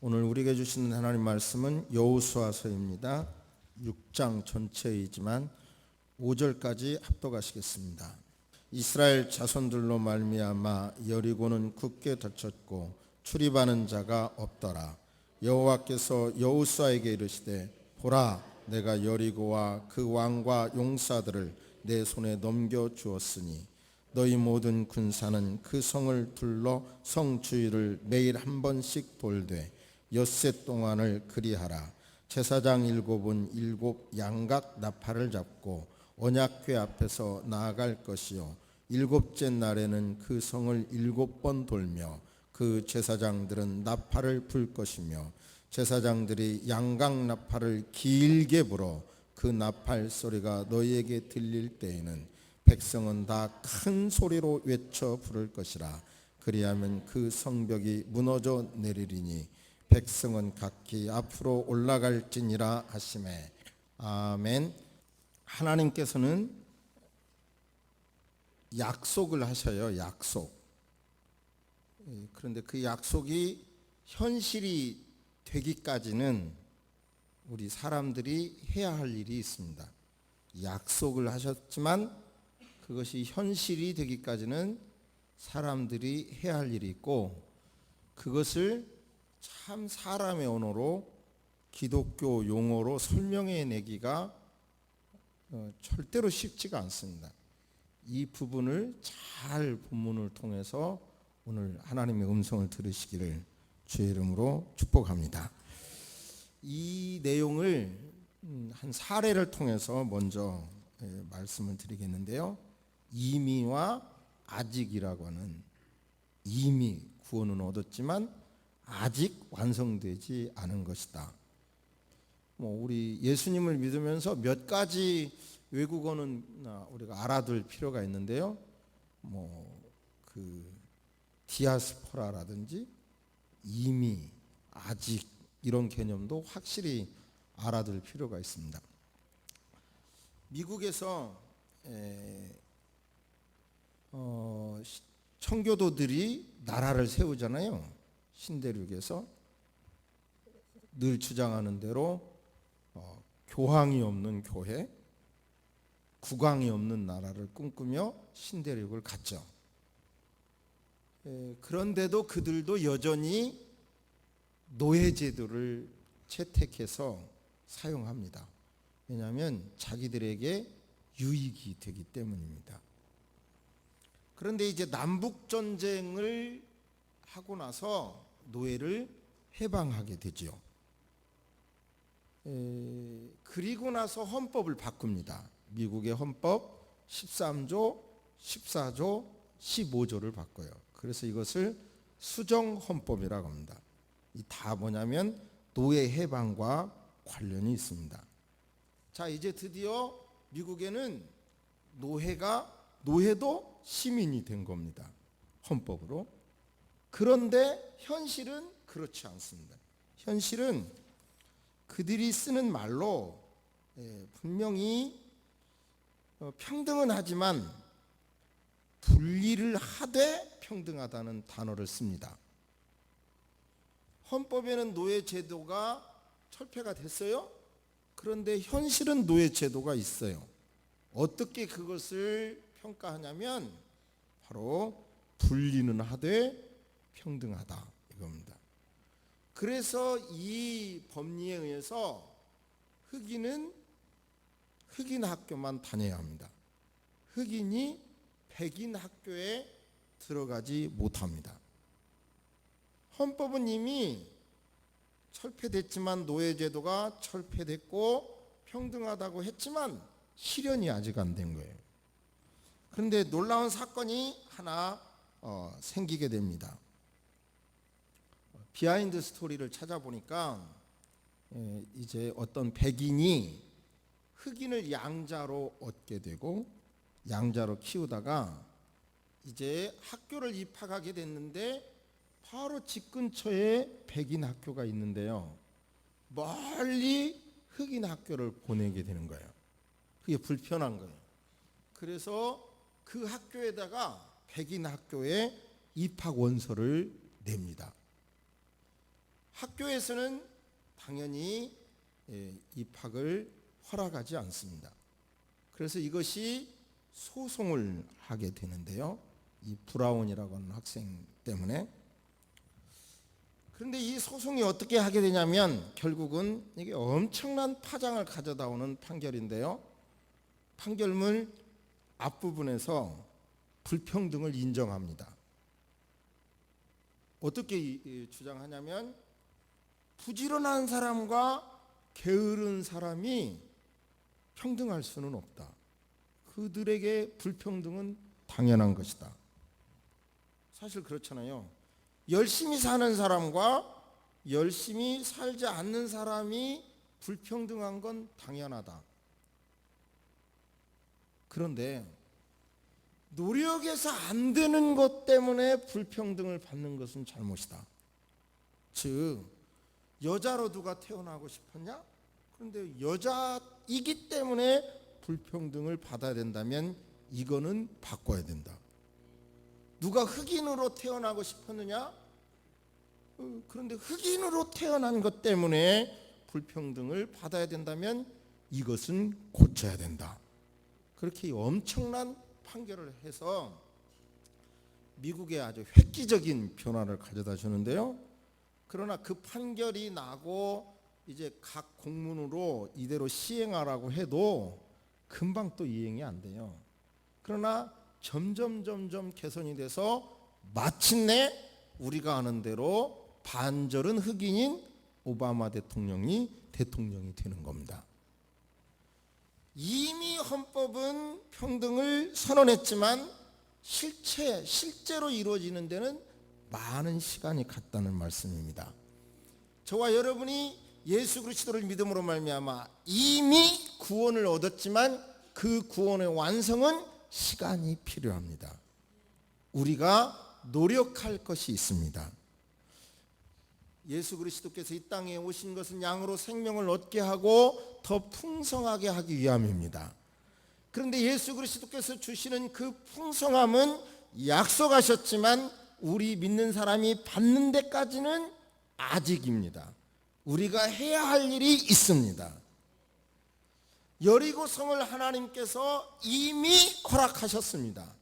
오늘 우리에게 주시는 하나님 말씀은 여호수아서입니다. 6장 전체이지만 5절까지 합독하시겠습니다. 이스라엘 자손들로 말미암아 여리고는 굳게 닫혔고 출입하는 자가 없더라. 여호와께서 여호수아에게 이르시되 보라, 내가 여리고와 그 왕과 용사들을 내 손에 넘겨 주었으니 너희 모든 군사는 그 성을 둘러 성 주위를 매일 한 번씩 돌되 엿새 동안을 그리하라. 제사장 7은 7 양각 나팔을 잡고 언약궤 앞에서 나아갈 것이요 7째 날에는 그 성을 7번 돌며 그 제사장들은 나팔을 불 것이며 제사장들이 양각 나팔을 길게 불어 그 나팔 소리가 너희에게 들릴 때에는 백성은 다 큰 소리로 외쳐 부를 것이라. 그리하면 그 성벽이 무너져 내리리니 백성은 각기 앞으로 올라갈지니라 하시매. 아멘. 하나님께서는 약속을 하셔요. 약속. 그런데 그 약속이 현실이 되기까지는 우리 사람들이 해야 할 일이 있습니다. 약속을 하셨지만 그것이 현실이 되기까지는 사람들이 해야 할 일이 있고, 그것을 참 사람의 언어로 기독교 용어로 설명해 내기가 절대로 쉽지가 않습니다. 이 부분을 잘 본문을 통해서 오늘 하나님의 음성을 들으시기를 주의 이름으로 축복합니다. 이 내용을 한 사례를 통해서 먼저 말씀을 드리겠는데요. 이미와 아직이라고 하는, 이미 구원은 얻었지만 아직 완성되지 않은 것이다. 우리 예수님을 믿으면서 몇 가지 외국어는 우리가 알아둘 필요가 있는데요. 그 디아스포라라든지 이미, 아직 이런 개념도 확실히 알아둘 필요가 있습니다. 미국에서 청교도들이 나라를 세우잖아요. 신대륙에서 늘 주장하는 대로 교황이 없는 교회, 국왕이 없는 나라를 꿈꾸며 신대륙을 갔죠. 그런데도 그들도 여전히 노예제도를 채택해서 사용합니다. 왜냐하면 자기들에게 유익이 되기 때문입니다. 그런데 이제 남북전쟁을 하고 나서 노예를 해방하게 되죠. 그리고 나서 헌법을 바꿉니다. 미국의 헌법 13조, 14조, 15조를 바꿔요. 그래서 이것을 수정헌법이라고 합니다. 이 다 뭐냐면 노예 해방과 관련이 있습니다. 자, 이제 드디어 미국에는 노예도 시민이 된 겁니다. 헌법으로. 그런데 현실은 그렇지 않습니다. 현실은 그들이 쓰는 말로 분명히 평등은 하지만 분리를 하되 평등하다는 단어를 씁니다. 헌법에는 노예 제도가 철폐가 됐어요. 그런데 현실은 노예 제도가 있어요. 어떻게 그것을 평가하냐면 바로 분리는 하되 평등하다 이겁니다. 그래서 이 법리에 의해서 흑인은 흑인 학교만 다녀야 합니다. 흑인이 백인 학교에 들어가지 못합니다. 헌법은 이미 철폐됐지만, 노예제도가 철폐됐고 평등하다고 했지만 실현이 아직 안 된 거예요. 그런데 놀라운 사건이 하나 생기게 됩니다. 비하인드 스토리를 찾아보니까 이제 어떤 백인이 흑인을 양자로 얻게 되고 양자로 키우다가 이제 학교를 입학하게 됐는데 바로 집 근처에 백인 학교가 있는데요. 멀리 흑인 학교를 보내게 되는 거예요. 그게 불편한 거예요. 그래서 그 학교에다가 백인 학교에 입학 원서를 냅니다. 학교에서는 당연히 입학을 허락하지 않습니다. 그래서 이것이 소송을 하게 되는데요. 이 브라운이라고 하는 학생 때문에. 그런데 이 소송이 어떻게 하게 되냐면 결국은 이게 엄청난 파장을 가져다 오는 판결인데요. 판결문 앞부분에서 불평등을 인정합니다. 어떻게 주장하냐면 부지런한 사람과 게으른 사람이 평등할 수는 없다. 그들에게 불평등은 당연한 것이다. 사실 그렇잖아요. 열심히 사는 사람과 열심히 살지 않는 사람이 불평등한 건 당연하다. 그런데 노력해서 안 되는 것 때문에 불평등을 받는 것은 잘못이다. 즉 여자로 누가 태어나고 싶었냐? 그런데 여자이기 때문에 불평등을 받아야 된다면 이거는 바꿔야 된다. 누가 흑인으로 태어나고 싶었느냐? 그런데 흑인으로 태어난 것 때문에 불평등을 받아야 된다면 이것은 고쳐야 된다. 그렇게 엄청난 판결을 해서 미국에 아주 획기적인 변화를 가져다 주는데요. 그러나 그 판결이 나고 이제 각 공문으로 이대로 시행하라고 해도 금방 또 이행이 안 돼요. 그러나 점점 개선이 돼서 마침내 우리가 아는 대로 반절은 흑인인 오바마 대통령이 되는 겁니다. 이미 헌법은 평등을 선언했지만 실제로 이루어지는 데는 많은 시간이 갔다는 말씀입니다. 저와 여러분이 예수 그리스도를 믿음으로 말미암아 이미 구원을 얻었지만 그 구원의 완성은 시간이 필요합니다. 우리가 노력할 것이 있습니다. 예수 그리스도께서 이 땅에 오신 것은 양으로 생명을 얻게 하고 더 풍성하게 하기 위함입니다. 그런데 예수 그리스도께서 주시는 그 풍성함은 약속하셨지만 우리 믿는 사람이 받는 데까지는 아직입니다. 우리가 해야 할 일이 있습니다. 여리고 성을 하나님께서 이미 허락하셨습니다.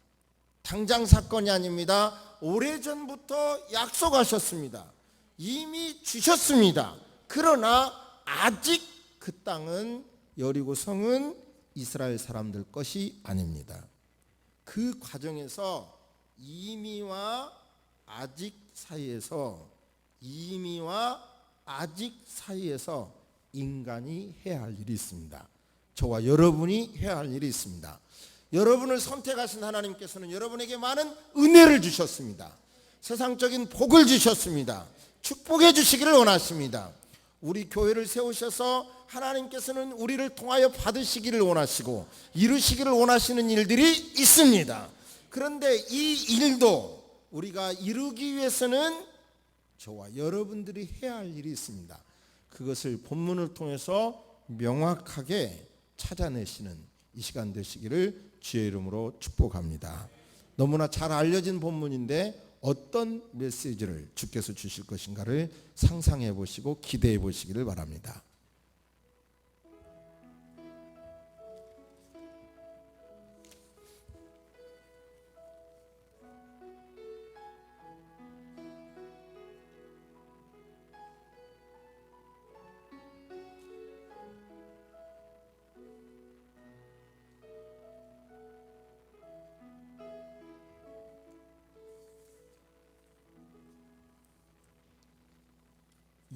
당장 사건이 아닙니다. 오래전부터 약속하셨습니다. 이미 주셨습니다. 그러나 아직 그 땅은 여리고 성은 이스라엘 사람들 것이 아닙니다. 그 과정에서 이미와 아직 사이에서 인간이 해야 할 일이 있습니다. 저와 여러분이 해야 할 일이 있습니다. 여러분을 선택하신 하나님께서는 여러분에게 많은 은혜를 주셨습니다. 세상적인 복을 주셨습니다. 축복해 주시기를 원하십니다. 우리 교회를 세우셔서 하나님께서는 우리를 통하여 받으시기를 원하시고 이루시기를 원하시는 일들이 있습니다. 그런데 이 일도 우리가 이루기 위해서는 저와 여러분들이 해야 할 일이 있습니다. 그것을 본문을 통해서 명확하게 찾아내시는 이 시간 되시기를 주의 이름으로 축복합니다. 너무나 잘 알려진 본문인데 어떤 메시지를 주께서 주실 것인가를 상상해 보시고 기대해 보시기를 바랍니다.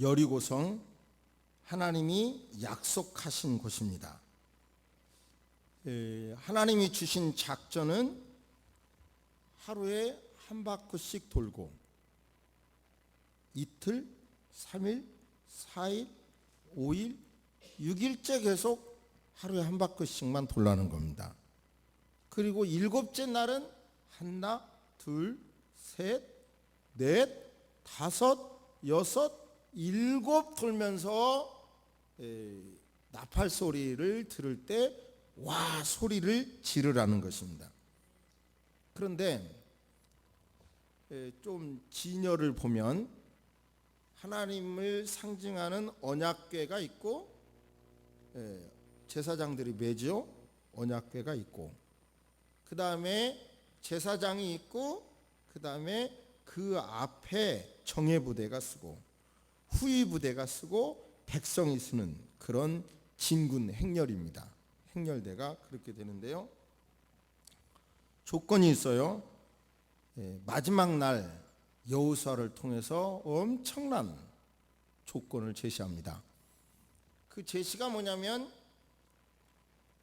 여리고성, 하나님이 약속하신 곳입니다. 하나님이 주신 작전은 하루에 한 바퀴씩 돌고 이틀, 3일, 4일, 5일, 6일째 계속 하루에 한 바퀴씩만 돌라는 겁니다. 그리고 7째 날은 하나, 둘, 셋, 넷, 다섯, 여섯, 7 돌면서 나팔 소리를 들을 때 와 소리를 지르라는 것입니다. 그런데 좀 진열을 보면 하나님을 상징하는 언약궤가 있고, 제사장들이 매죠. 언약궤가 있고, 그 다음에 제사장이 있고, 그 다음에 그 앞에 정예부대가 쓰고 후위부대가 쓰고 백성이 쓰는 그런 진군 행렬입니다. 행렬대가 그렇게 되는데요. 조건이 있어요. 마지막 날 여호수아를 통해서 엄청난 조건을 제시합니다. 그 제시가 뭐냐면,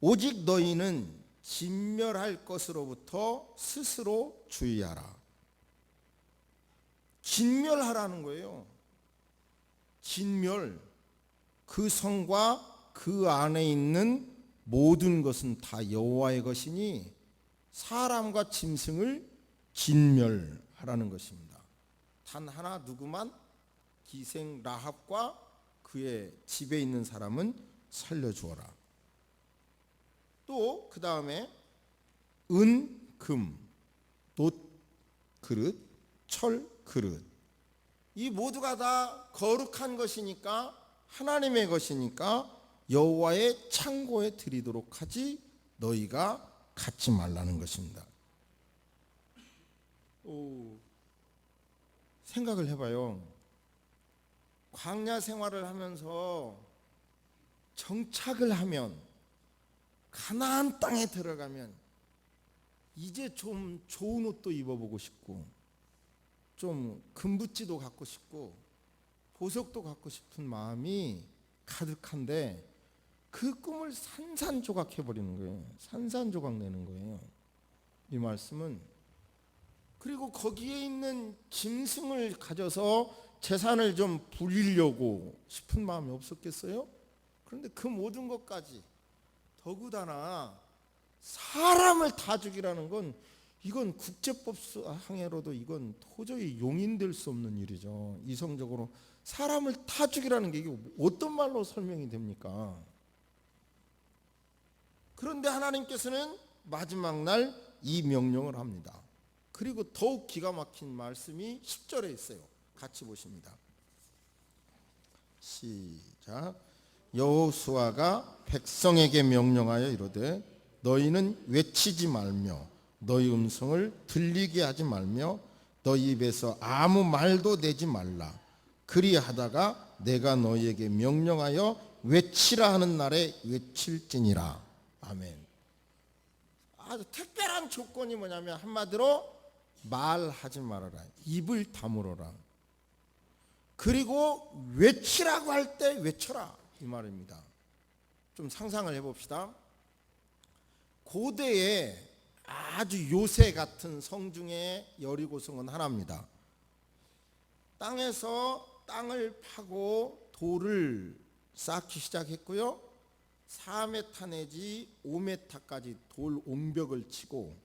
오직 너희는 진멸할 것으로부터 스스로 주의하라. 진멸하라는 거예요. 진멸. 그 성과 그 안에 있는 모든 것은 다 여호와의 것이니 사람과 짐승을 진멸하라는 것입니다. 단 하나 누구만, 기생 라합과 그의 집에 있는 사람은 살려주어라. 또 그 다음에 은, 금, 놋 그릇, 철 그릇, 이 모두가 다 거룩한 것이니까, 하나님의 것이니까 여호와의 창고에 드리도록 하지 너희가 갖지 말라는 것입니다. 생각을 해봐요. 광야 생활을 하면서 정착을 하면, 가나안 땅에 들어가면 이제 좀 좋은 옷도 입어보고 싶고, 좀 금붙지도 갖고 싶고, 보석도 갖고 싶은 마음이 가득한데, 그 꿈을 산산조각 해버리는 거예요. 산산조각 내는 거예요, 이 말씀은. 그리고 거기에 있는 짐승을 가져서 재산을 좀 부리려고 싶은 마음이 없었겠어요? 그런데 그 모든 것까지, 더구나 사람을 다 죽이라는 건, 이건 국제법상으로도 이건 도저히 용인될 수 없는 일이죠. 이성적으로 사람을 다 죽이라는 게 이게 어떤 말로 설명이 됩니까? 그런데 하나님께서는 마지막 날 이 명령을 합니다. 그리고 더욱 기가 막힌 말씀이 10절에 있어요. 같이 보십니다. 시작. 여호수아가 백성에게 명령하여 이르되 너희는 외치지 말며 너희 음성을 들리게 하지 말며 너희 입에서 아무 말도 내지 말라. 그리하다가 내가 너희에게 명령하여 외치라 하는 날에 외칠지니라. 아멘. 아주 특별한 조건이 뭐냐면, 한마디로 말하지 말아라. 입을 다물어라. 그리고 외치라고 할 때 외쳐라, 이 말입니다. 좀 상상을 해봅시다. 고대에 아주 요새 같은 성 중에 여리고성은 하나입니다. 땅에서 땅을 파고 돌을 쌓기 시작했고요, 4m 내지 5m까지 돌 옹벽을 치고,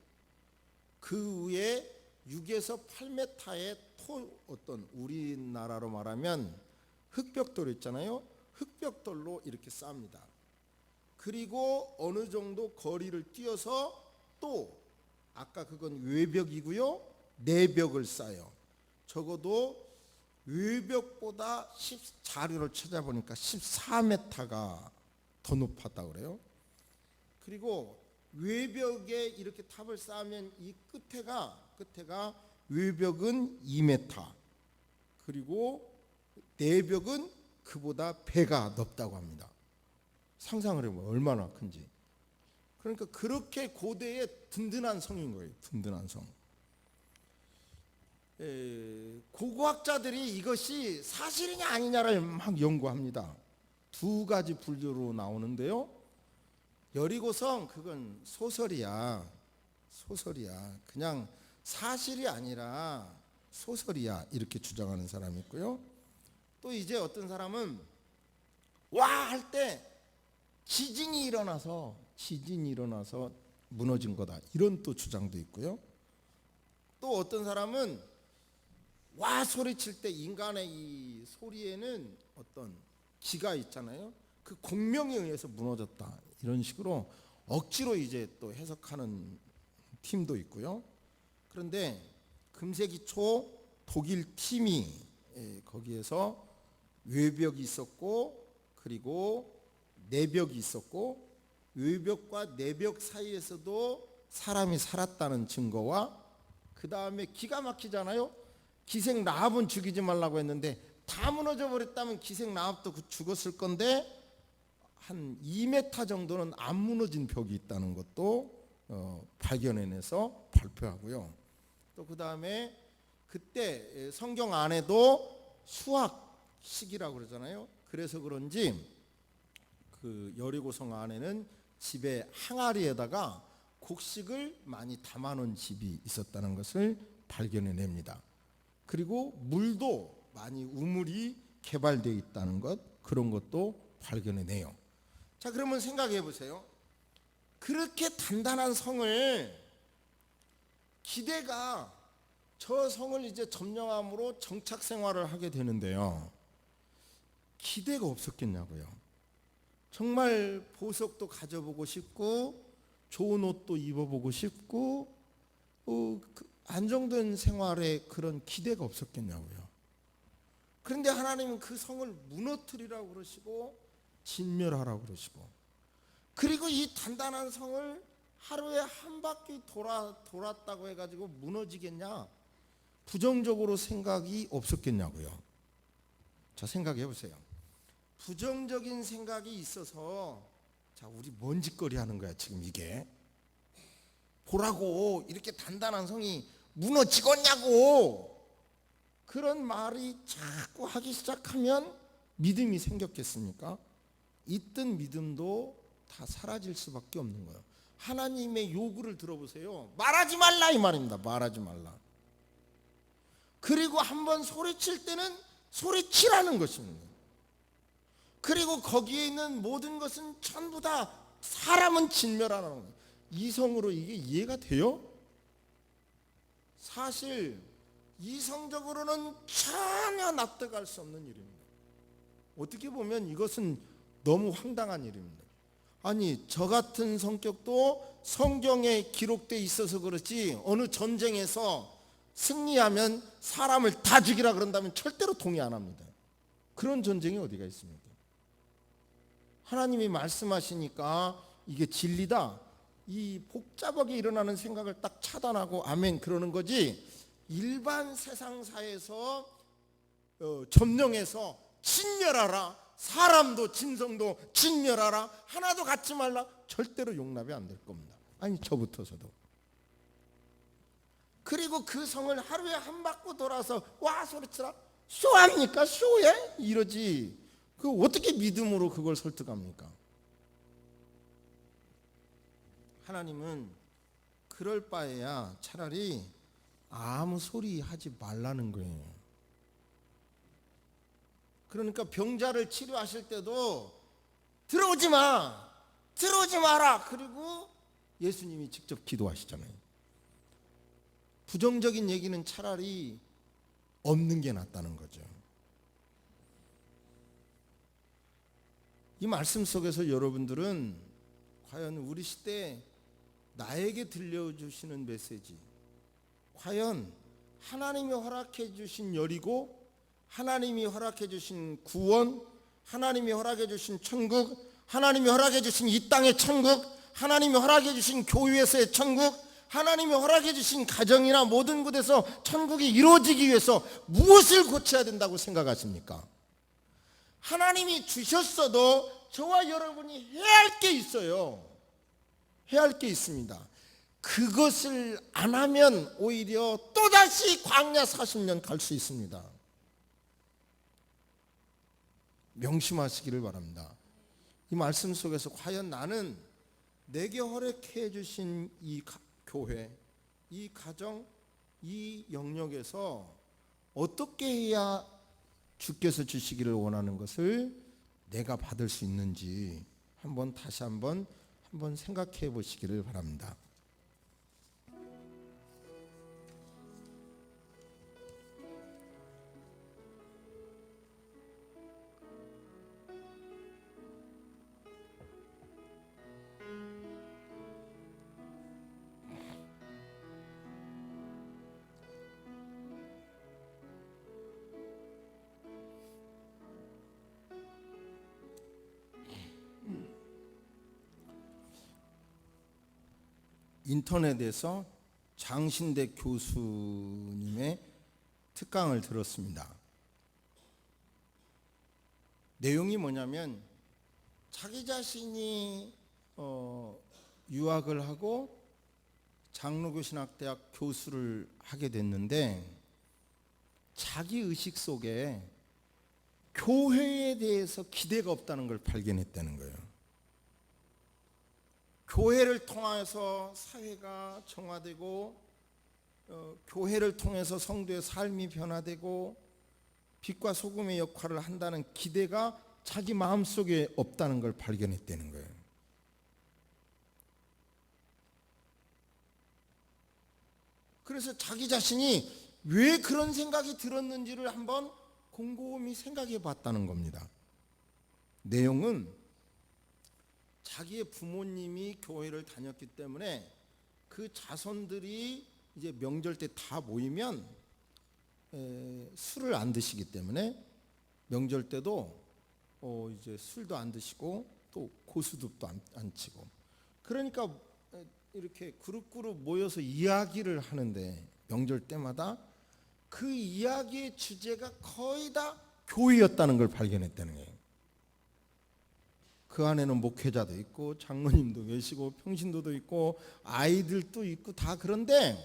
그 위에 6에서 8m의 어떤 우리나라로 말하면 흑벽돌 있잖아요. 흑벽돌로 이렇게 쌓습니다. 그리고 어느 정도 거리를 뛰어서 또, 아까 그건 외벽이고요, 내벽을 쌓아요. 적어도 외벽보다 자료를 찾아보니까 14m가 더 높았다고 그래요. 그리고 외벽에 이렇게 탑을 쌓으면 이 끝에가 외벽은 2m, 그리고 내벽은 그보다 배가 높다고 합니다. 상상을 해보면 얼마나 큰지. 그러니까 그렇게 고대의 든든한 성인 거예요. 든든한 성. 고고학자들이 이것이 사실이냐 아니냐를 막 연구합니다. 두 가지 분류로 나오는데요, 여리고성 그건 소설이야. 그냥 사실이 아니라 소설이야, 이렇게 주장하는 사람이 있고요. 또 이제 어떤 사람은 와 할 때 지진이 일어나서 무너진 거다, 이런 또 주장도 있고요. 또 어떤 사람은 와 소리칠 때 인간의 이 소리에는 어떤 기가 있잖아요. 그 공명에 의해서 무너졌다, 이런 식으로 억지로 이제 또 해석하는 팀도 있고요. 그런데 금세기 초 독일 팀이 거기에서 외벽이 있었고 그리고 내벽이 있었고 외벽과 내벽 사이에서도 사람이 살았다는 증거와 그 다음에 기가 막히잖아요. 기생 라합은 죽이지 말라고 했는데 다 무너져 버렸다면 기생 라합도 죽었을 건데 한 2m 정도는 안 무너진 벽이 있다는 것도 발견해내서 발표하고요. 또 그 다음에 그때 성경 안에도 수학 시기라고 그러잖아요. 그래서 그런지 그 여리고성 안에는 집에 항아리에다가 곡식을 많이 담아놓은 집이 있었다는 것을 발견해냅니다. 그리고 물도 많이 우물이 개발되어 있다는 것, 그런 것도 발견해내요. 자, 그러면 생각해 보세요. 그렇게 단단한 성을 기대가 저 성을 이제 점령함으로 정착 생활을 하게 되는데요. 기대가 없었겠냐고요. 정말 보석도 가져보고 싶고 좋은 옷도 입어보고 싶고 안정된 생활에 그런 기대가 없었겠냐고요. 그런데 하나님은 그 성을 무너뜨리라고 그러시고 진멸하라고 그러시고 그리고 이 단단한 성을 하루에 한 바퀴 돌았다고 해가지고 무너지겠냐? 부정적으로 생각이 없었겠냐고요. 자, 생각해 보세요. 부정적인 생각이 있어서 자, 우리 뭔 짓거리 하는 거야 지금 이게. 보라고 이렇게 단단한 성이 무너지겠냐고 그런 말이 자꾸 하기 시작하면 믿음이 생겼겠습니까? 있던 믿음도 다 사라질 수밖에 없는 거예요. 하나님의 요구를 들어보세요. 말하지 말라 이 말입니다. 말하지 말라. 그리고 한번 소리칠 때는 소리치라는 것입니다. 그리고 거기에 있는 모든 것은 전부 다 사람은 진멸하는 거예요. 이성으로 이게 이해가 돼요? 사실 이성적으로는 전혀 납득할 수 없는 일입니다. 어떻게 보면 이것은 너무 황당한 일입니다. 아니, 저 같은 성격도 성경에 기록되어 있어서 그렇지 어느 전쟁에서 승리하면 사람을 다 죽이라 그런다면 절대로 동의 안 합니다. 그런 전쟁이 어디가 있습니까? 하나님이 말씀하시니까 이게 진리다. 이 복잡하게 일어나는 생각을 딱 차단하고 아멘 그러는 거지. 일반 세상사에서 점령해서 진멸하라. 사람도 진성도 진멸하라. 하나도 갖지 말라. 절대로 용납이 안 될 겁니다. 아니, 저부터서도. 그리고 그 성을 하루에 한 바퀴 돌아서 와 소리치라. 쇼합니까? 쇼해? 이러지. 그 어떻게 믿음으로 그걸 설득합니까? 하나님은 그럴 바에야 차라리 아무 소리 하지 말라는 거예요. 그러니까 병자를 치료하실 때도 들어오지 마, 들어오지 마라. 그리고 예수님이 직접 기도하시잖아요. 부정적인 얘기는 차라리 없는 게 낫다는 거죠. 이 말씀 속에서 여러분들은 과연 우리 시대에 나에게 들려주시는 메시지, 과연 하나님이 허락해 주신 여리고, 하나님이 허락해 주신 구원, 하나님이 허락해 주신 천국, 하나님이 허락해 주신 이 땅의 천국, 하나님이 허락해 주신 교회에서의 천국, 하나님이 허락해 주신 가정이나 모든 곳에서 천국이 이루어지기 위해서 무엇을 고쳐야 된다고 생각하십니까? 하나님이 주셨어도 저와 여러분이 해야 할 게 있어요. 해야 할 게 있습니다. 그것을 안 하면 오히려 또다시 광야 40년 갈 수 있습니다. 명심하시기를 바랍니다. 이 말씀 속에서 과연 나는 내게 허락해 주신 이 교회, 이 가정, 이 영역에서 어떻게 해야 주께서 주시기를 원하는 것을 내가 받을 수 있는지 다시 한번 생각해 보시기를 바랍니다. 인터넷에서 장신대 교수님의 특강을 들었습니다. 내용이 뭐냐면 자기 자신이 유학을 하고 장로교신학대학 교수를 하게 됐는데 자기 의식 속에 교회에 대해서 기대가 없다는 걸 발견했다는 거예요. 교회를 통해서 사회가 정화되고 교회를 통해서 성도의 삶이 변화되고 빛과 소금의 역할을 한다는 기대가 자기 마음속에 없다는 걸 발견했다는 거예요. 그래서 자기 자신이 왜 그런 생각이 들었는지를 한번 곰곰이 생각해 봤다는 겁니다. 내용은 자기의 부모님이 교회를 다녔기 때문에 그 자손들이 이제 명절 때 다 모이면 술을 안 드시기 때문에 명절 때도 이제 술도 안 드시고 또 고수듭도 안 치고, 그러니까 이렇게 그룹 모여서 이야기를 하는데 명절 때마다 그 이야기의 주제가 거의 다 교회였다는 걸 발견했다는 거예요. 그 안에는 목회자도 있고 장로님도 계시고 평신도도 있고 아이들도 있고 다, 그런데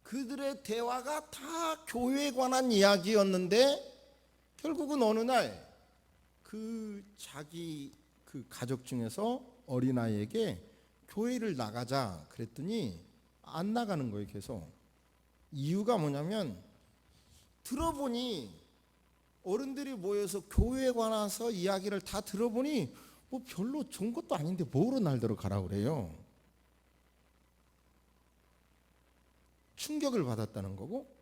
그들의 대화가 다 교회에 관한 이야기였는데 결국은 어느 날 자기 가족 중에서 어린아이에게 교회를 나가자 그랬더니 안 나가는 거예요. 계속. 이유가 뭐냐면 들어보니 어른들이 모여서 교회에 관해서 이야기를 다 들어보니 뭐 별로 좋은 것도 아닌데 뭐로 날더러 가라 그래요. 충격을 받았다는 거고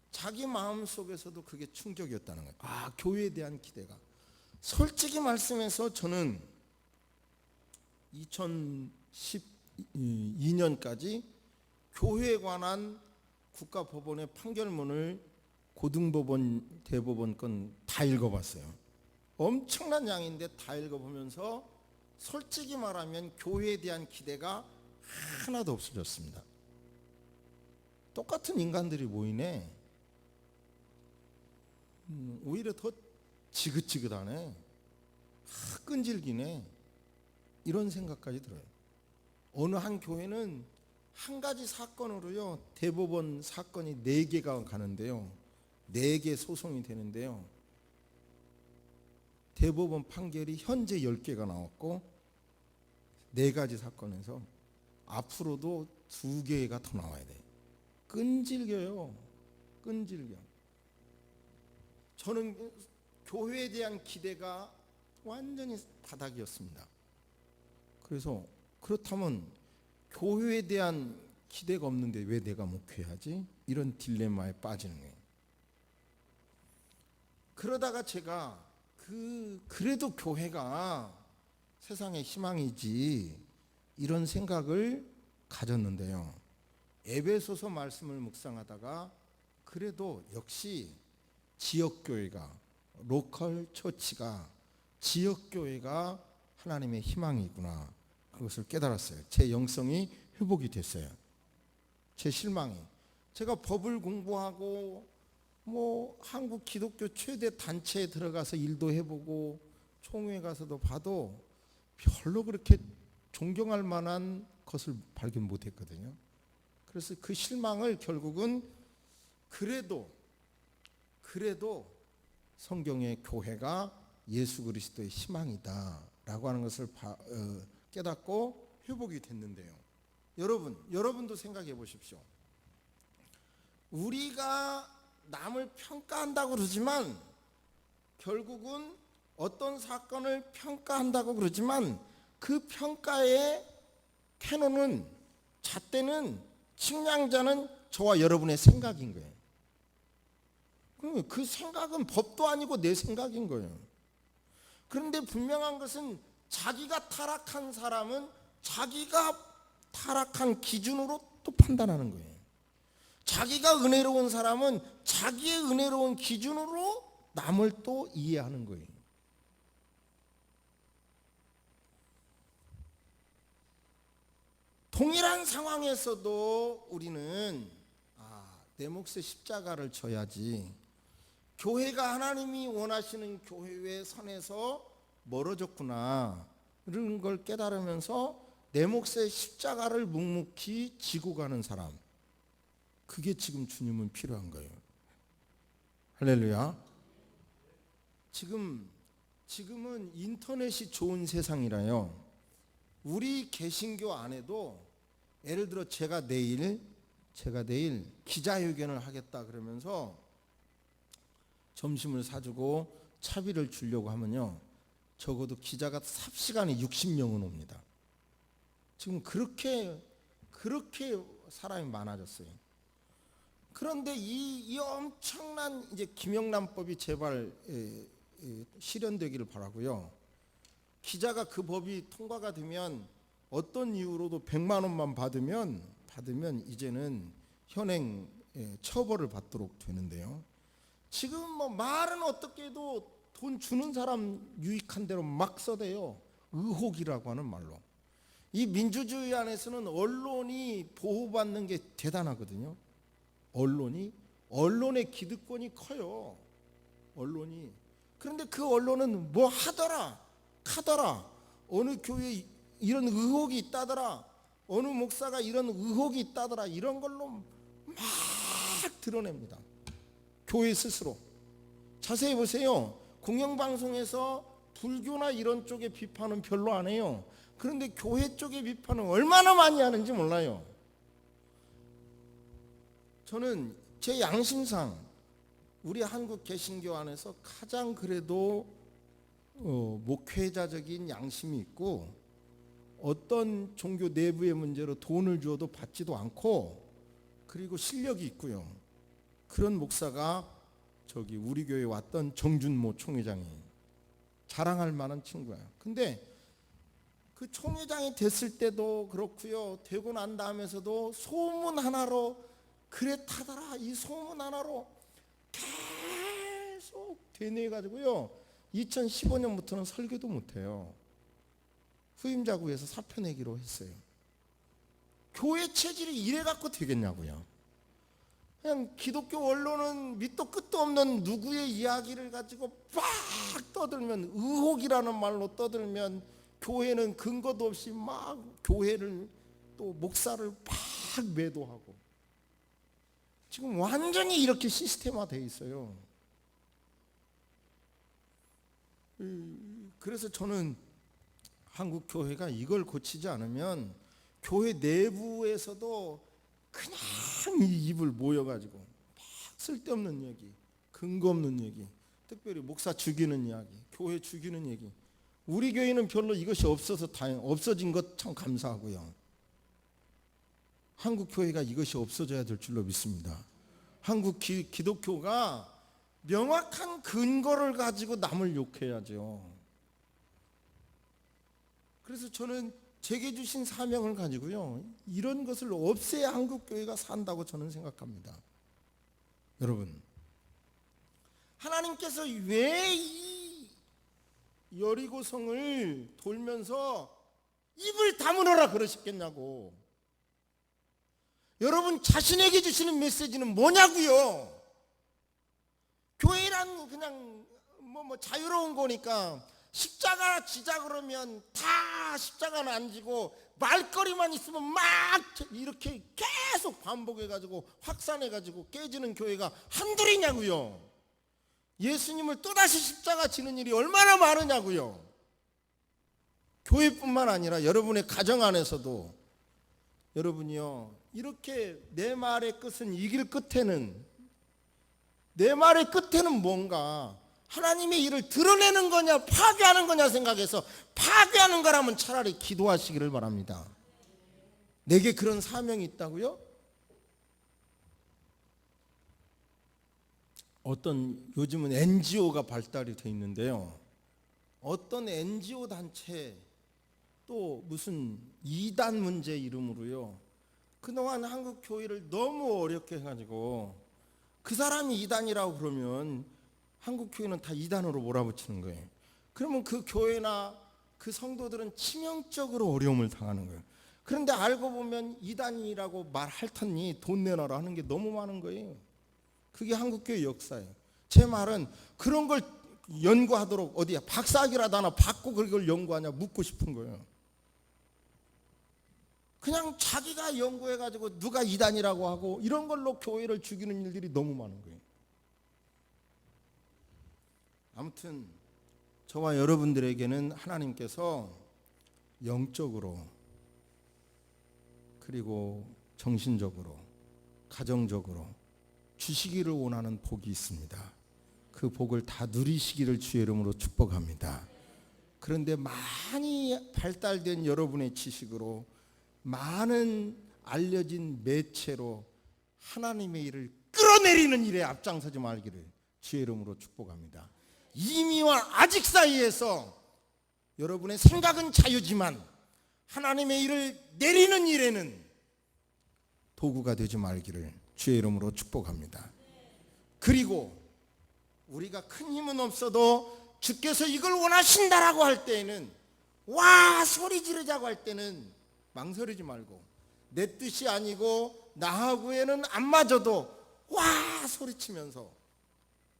자기 마음속에서도 그게 충격이었다는 거예요. 교회에 대한 기대가. 솔직히 말씀해서 저는 2012년까지 교회에 관한 국가법원의 판결문을 고등법원, 대법원 건 다 읽어봤어요. 엄청난 양인데 다 읽어보면서 솔직히 말하면 교회에 대한 기대가 하나도 없어졌습니다. 똑같은 인간들이 모이네. 오히려 더 지긋지긋하네. 끈질기네. 이런 생각까지 들어요. 어느 한 교회는 한 가지 사건으로요, 대법원 사건이 4개가 가는데요, 4개 소송이 되는데요, 대법원 판결이 현재 10개가 나왔고 4가지 사건에서 앞으로도 2개가 더 나와야 돼. 끈질겨요. 끈질겨. 저는 교회에 대한 기대가 완전히 바닥이었습니다. 그래서 그렇다면 교회에 대한 기대가 없는데 왜 내가 목회하지? 이런 딜레마에 빠지는 거예요. 그러다가 제가 그래도 교회가 세상의 희망이지 이런 생각을 가졌는데요. 에베소서 말씀을 묵상하다가 그래도 역시 지역교회가, 로컬 처치가, 지역교회가 하나님의 희망이구나, 그것을 깨달았어요. 제 영성이 회복이 됐어요. 제 실망이. 제가 법을 공부하고 한국 기독교 최대 단체에 들어가서 일도 해보고 총회 가서도 봐도 별로 그렇게 존경할 만한 것을 발견 못했거든요. 그래서 그 실망을 결국은 그래도 성경의 교회가 예수 그리스도의 희망이다라고 하는 것을 깨닫고 회복이 됐는데요. 여러분도 생각해 보십시오. 우리가 남을 평가한다고 그러지만 결국은 어떤 사건을 평가한다고 그러지만 그 평가의 캐논은, 잣대는, 측량자는 저와 여러분의 생각인 거예요. 그러면 그 생각은 법도 아니고 내 생각인 거예요. 그런데 분명한 것은 자기가 타락한 사람은 자기가 타락한 기준으로 또 판단하는 거예요. 자기가 은혜로운 사람은 자기의 은혜로운 기준으로 남을 또 이해하는 거예요. 동일한 상황에서도 우리는 내 몫의 십자가를 져야지, 교회가 하나님이 원하시는 교회의 선에서 멀어졌구나 이런 걸 깨달으면서 내 몫의 십자가를 묵묵히 지고 가는 사람, 그게 지금 주님은 필요한 거예요. 할렐루야. 지금은 인터넷이 좋은 세상이라요. 우리 개신교 안에도 예를 들어 제가 내일 기자회견을 하겠다 그러면서 점심을 사주고 차비를 주려고 하면요, 적어도 기자가 삽시간에 60명은 옵니다. 지금 그렇게 사람이 많아졌어요. 그런데 이 엄청난 이제 김영란법이 제발 실현되기를 바라고요. 기자가 그 법이 통과가 되면 어떤 이유로도 100만 원만 받으면 이제는 현행 처벌을 받도록 되는데요. 지금 뭐 말은 어떻게 해도 돈 주는 사람 유익한 대로 막 써대요. 의혹이라고 하는 말로. 이 민주주의 안에서는 언론이 보호받는 게 대단하거든요. 언론의 기득권이 커요. 언론이. 그런데 그 언론은 뭐 하더라 카더라, 어느 교회에 이런 의혹이 있다더라, 어느 목사가 이런 의혹이 있다더라, 이런 걸로 막 드러냅니다. 교회 스스로. 자세히 보세요. 공영방송에서 불교나 이런 쪽의 비판은 별로 안 해요. 그런데 교회 쪽의 비판은 얼마나 많이 하는지 몰라요. 저는 제 양심상 우리 한국 개신교 안에서 가장 그래도 목회자적인 양심이 있고, 어떤 종교 내부의 문제로 돈을 주어도 받지도 않고, 그리고 실력이 있고요. 그런 목사가 우리 교회에 왔던 정준모 총회장이 자랑할 만한 친구야. 근데 그 총회장이 됐을 때도 그렇고요, 되고 난 다음에서도 소문 하나로 그래 타더라, 이 소문 하나로 계속 되뇌가지고요 2015년부터는 설교도 못해요. 후임자 구해서 사표 내기로 했어요. 교회 체질이 이래 갖고 되겠냐고요. 그냥 기독교 언론은 밑도 끝도 없는 누구의 이야기를 가지고 빡 떠들면, 의혹이라는 말로 떠들면, 교회는 근거도 없이 막 교회를 또 목사를 팍 매도하고, 지금 완전히 이렇게 시스템화되어 있어요. 그래서 저는 한국 교회가 이걸 고치지 않으면 교회 내부에서도 그냥 이 입을 모여가지고 막 쓸데없는 얘기, 근거 없는 얘기, 특별히 목사 죽이는 이야기, 교회 죽이는 얘기. 우리 교회는 별로 이것이 없어서 없어진 것 참 감사하고요. 한국 교회가 이것이 없어져야 될 줄로 믿습니다. 한국 기독교가 명확한 근거를 가지고 남을 욕해야죠. 그래서 저는 제게 주신 사명을 가지고요, 이런 것을 없애야 한국 교회가 산다고 저는 생각합니다. 여러분, 하나님께서 왜 이 여리고성을 돌면서 입을 다물어라 그러셨겠냐고. 여러분 자신에게 주시는 메시지는 뭐냐고요. 교회란 그냥 뭐 자유로운 거니까 십자가 지자 그러면 다 십자가는 안 지고 말거리만 있으면 막 이렇게 계속 반복해가지고 확산해가지고 깨지는 교회가 한둘이냐고요. 예수님을 또다시 십자가 지는 일이 얼마나 많으냐고요. 교회뿐만 아니라 여러분의 가정 안에서도 여러분이요, 이렇게 내 말의 끝은 이길 끝에는, 내 말의 끝에는 뭔가 하나님의 일을 드러내는 거냐 파괴하는 거냐 생각해서, 파괴하는 거라면 차라리 기도하시기를 바랍니다. 내게 그런 사명이 있다고요? 요즘은 NGO가 발달이 돼 있는데요, 어떤 NGO 단체 또 무슨 이단 문제 이름으로요, 그동안 한국 교회를 너무 어렵게 해가지고, 그 사람이 이단이라고 그러면 한국 교회는 다 이단으로 몰아붙이는 거예요. 그러면 그 교회나 그 성도들은 치명적으로 어려움을 당하는 거예요. 그런데 알고 보면 이단이라고 말할 터니 돈 내놔라 하는 게 너무 많은 거예요. 그게 한국교회 역사예요. 제 말은 그런 걸 연구하도록 어디야 박사학위라도 하나 받고 그걸 연구하냐 묻고 싶은 거예요. 그냥 자기가 연구해가지고 누가 이단이라고 하고 이런 걸로 교회를 죽이는 일들이 너무 많은 거예요. 아무튼 저와 여러분들에게는 하나님께서 영적으로 그리고 정신적으로 가정적으로 주시기를 원하는 복이 있습니다. 그 복을 다 누리시기를 주의 이름으로 축복합니다. 그런데 많이 발달된 여러분의 지식으로 많은 알려진 매체로 하나님의 일을 끌어내리는 일에 앞장서지 말기를 주의 이름으로 축복합니다. 이미와 아직 사이에서 여러분의 생각은 자유지만 하나님의 일을 내리는 일에는 도구가 되지 말기를 주의 이름으로 축복합니다. 그리고 우리가 큰 힘은 없어도 주께서 이걸 원하신다라고 할 때에는 와 소리 지르자고 할 때는 망설이지 말고 내 뜻이 아니고 나하고에는 안 맞아도 와 소리치면서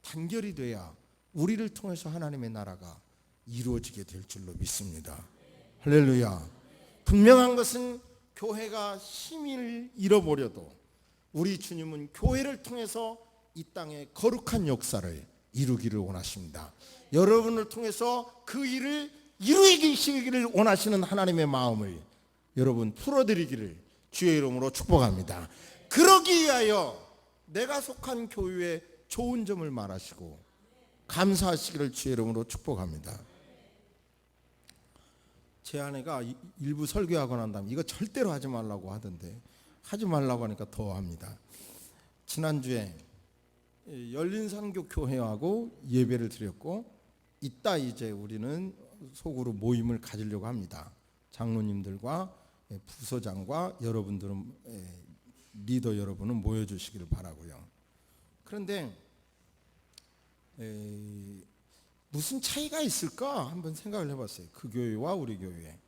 단결이 돼야 우리를 통해서 하나님의 나라가 이루어지게 될 줄로 믿습니다. 할렐루야. 분명한 것은 교회가 힘을 잃어버려도 우리 주님은 교회를 통해서 이 땅에 거룩한 역사를 이루기를 원하십니다. 여러분을 통해서 그 일을 이루시기를 원하시는 하나님의 마음을 여러분 풀어드리기를 주의 이름으로 축복합니다. 그러기 위하여 내가 속한 교회의 좋은 점을 말하시고 감사하시기를 주의 이름으로 축복합니다. 제 아내가 일부 설교하고 난 다음에 이거 절대로 하지 말라고 하던데 하지 말라고 하니까 더 합니다. 지난주에 열린선교교회하고 예배를 드렸고 이따 이제 우리는 소그룹 모임을 가지려고 합니다. 장로님들과 부서장과 여러분들은 리더 여러분은 모여주시기를 바라고요. 그런데 무슨 차이가 있을까 한번 생각을 해봤어요. 그 교회와 우리 교회.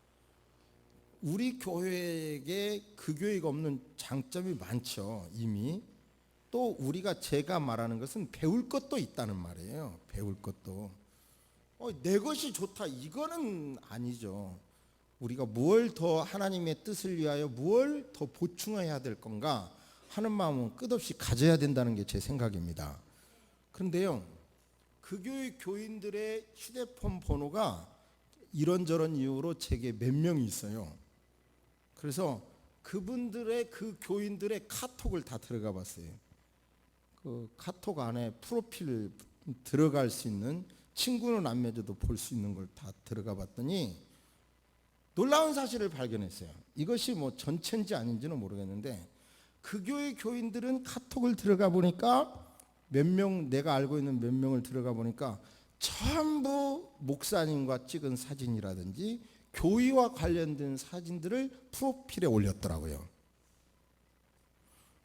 우리 교회에게 그 교회가 없는 장점이 많죠. 이미. 또 우리가 제가 말하는 것은 배울 것도 있다는 말이에요. 배울 것도. 내 것이 좋다 이거는 아니죠. 우리가 뭘 더 하나님의 뜻을 위하여 뭘 더 보충해야 될 건가 하는 마음은 끝없이 가져야 된다는 게 제 생각입니다. 그런데요. 그 교회 교인들의 휴대폰 번호가 이런저런 이유로 제게 몇 명이 있어요. 그래서 그분들의 그 교인들의 카톡을 다 들어가 봤어요. 그 카톡 안에 프로필 들어갈 수 있는 친구는 안 맺어도 볼 수 있는 걸 다 들어가 봤더니 놀라운 사실을 발견했어요. 이것이 뭐 전체인지 아닌지는 모르겠는데 그 교회 교인들은 카톡을 들어가 보니까 몇 명 내가 알고 있는 몇 명을 들어가 보니까 전부 목사님과 찍은 사진이라든지 교회와 관련된 사진들을 프로필에 올렸더라고요.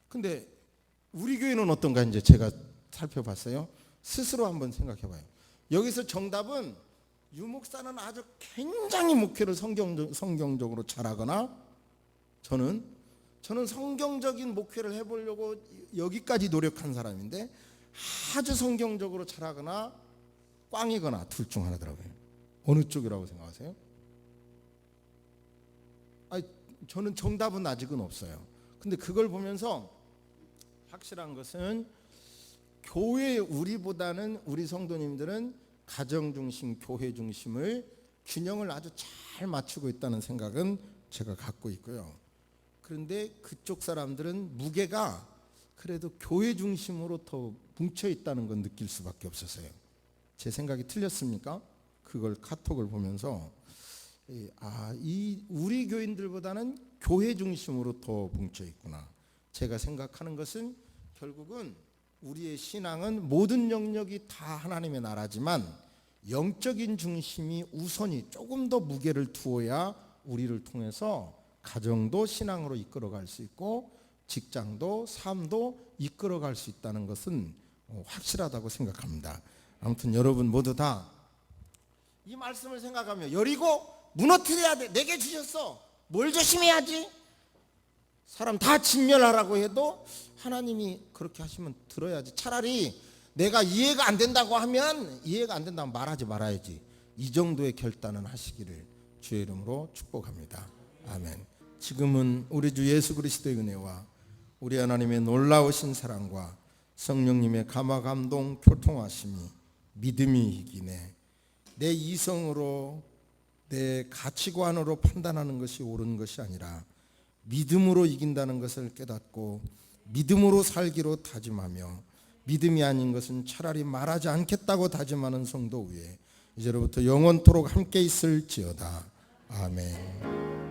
근데 우리 교회는 어떤가 이제 제가 살펴봤어요. 스스로 한번 생각해봐요. 여기서 정답은 유목사는 아주 굉장히 목회를 성경적으로 잘하거나 저는 성경적인 목회를 해보려고 여기까지 노력한 사람인데 아주 성경적으로 잘하거나 꽝이거나 둘 중 하나더라고요. 어느 쪽이라고 생각하세요? 저는 정답은 아직은 없어요. 근데 그걸 보면서 확실한 것은 교회 우리보다는 우리 성도님들은 가정 중심, 교회 중심을 균형을 아주 잘 맞추고 있다는 생각은 제가 갖고 있고요. 그런데 그쪽 사람들은 무게가 그래도 교회 중심으로 더 뭉쳐 있다는 건 느낄 수밖에 없었어요. 제 생각이 틀렸습니까? 그걸 카톡을 보면서 이 우리 교인들보다는 교회 중심으로 더 뭉쳐 있구나. 제가 생각하는 것은 결국은 우리의 신앙은 모든 영역이 다 하나님의 나라지만 영적인 중심이 우선이 조금 더 무게를 두어야 우리를 통해서 가정도 신앙으로 이끌어갈 수 있고 직장도 삶도 이끌어갈 수 있다는 것은 확실하다고 생각합니다. 아무튼 여러분 모두 다 이 말씀을 생각하며 여리고 무너뜨려야 돼. 내게 주셨어. 뭘 조심해야지? 사람 다 진멸하라고 해도 하나님이 그렇게 하시면 들어야지. 차라리 내가 이해가 안 된다고 하면 이해가 안 된다면 말하지 말아야지. 이 정도의 결단은 하시기를 주의 이름으로 축복합니다. 아멘. 지금은 우리 주 예수 그리스도의 은혜와 우리 하나님의 놀라우신 사랑과 성령님의 감화 감동 교통하심이 믿음이 이기네. 내 이성으로 내 가치관으로 판단하는 것이 옳은 것이 아니라 믿음으로 이긴다는 것을 깨닫고 믿음으로 살기로 다짐하며 믿음이 아닌 것은 차라리 말하지 않겠다고 다짐하는 성도 위에 이제로부터 영원토록 함께 있을지어다. 아멘.